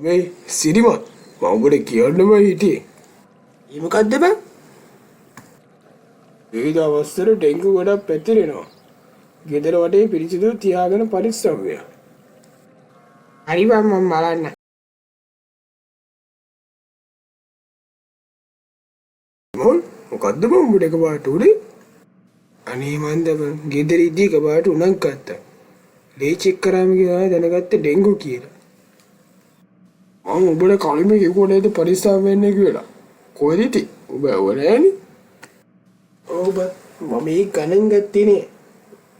මේ සිරිමත් මම ඔබට කියන්නම හිටියේ. ඒ මොකද්ද බං? මේ දවස්වල ඩෙන්ගු ගොඩක් පැතිරෙනවා. ගෙදර වටේ පිරිසිදු තියාගෙන පරිස්සම් වෙන්න. හරි බං මම බලන්න. මොකද්ද බං උඹට එකපාරට උනේ? අනේ මන්ද බං ගෙදර ඉදී එකපාරට උණක් ගත්තා. ලේ චෙක් කරාම ගියා දැනගත්තේ ඩෙන්ගු කියලා. මම ඔබට කලින්ම කිව්වා නේද පරිස්සම් වෙන්න කියලා. කොහෙද ඉතින්? ඔබ වරෑනේ. ඔබ මම මේ ගණන් ගත්තේ නේ.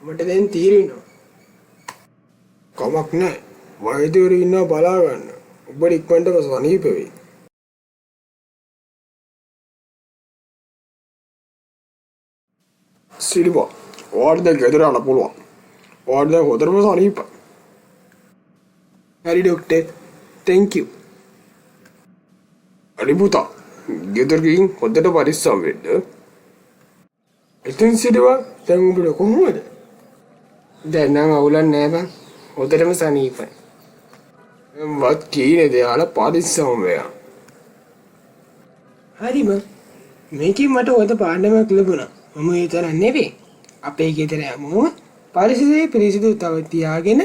මට දැන් තීරෙනවා. කමක් නැහැ. වෛද්‍යවරු ඉන්නවා බලා ගන්න. ඔබට ඉක්මනටම සනීප වෙයි. සිල්වා ඔයාට දැන් ගෙදර යන්න පුළුවන්. ඔයාට දැන් හොඳටම සනීපයි. හරි ડોක්ටර්. thank you. අනේ පුතා ගෙදර ගිහින් හොඳට පරිස්සම් වෙන්න. ඉතින් සිල්වා දැන් උඹට කොහොමද? දැන් නම් අවුලක් නෑ බං. හොඳටම සනීපයි. මත් කීනේ දෙයාලා පරිස්සම් වෙයා. හරි බං. මේකෙන් මට හොඳ පාඩමක් ලැබුණා. මම ඒ තරම් නෙවෙයි. අපේ ගෙදර යමුම පරිසරයේ පිරිසිදු තව තියාගෙන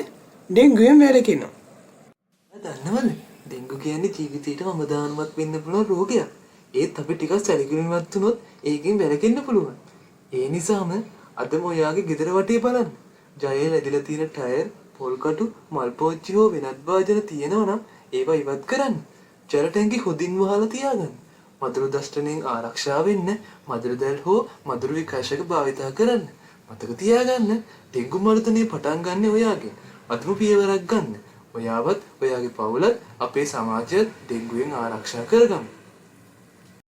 ඩෙන්ගුවෙන් වැළකෙනවා. දන්නවද? ඩෙන්ගු කියන්නේ ජීවිතේටම අවදානමක් වෙන්න පුළුවන් රෝගයක්. ඒත් අපි ටිකක් සැලකිලිමත් වුණොත් ඒකෙන් වැළකෙන්න පුළුවන්. ඒ නිසාම අදම ඔයාගේ ගෙදර වටේ බලන්න. ජයයේ ලැබිලා තියෙන ටයර්, පොල්කටු, මල් පෝච්චි හෝ වෙනත් වාදන තියෙනවා නම් ඒවා ඉවත් කරන්න. ජල ටැංකි හොදින් වහලා තියාගන්න. මදුරු දෂ්ටණයෙන් ආරක්ෂා වෙන්න මදුරු දැල් හෝ මදුරු විකාශක භාවිතා කරන්න. මතක තියාගන්න ඩෙන්ගු මර්ධනය පටන් ගන්න ඔයාගෙන්. අදම පියවරක් ගන්න. ඔයාවත් ඔයාගේ පවුලත් අපේ සමාජයත් ඩෙන්ගුවෙන් ආරක්ෂා කරගමු.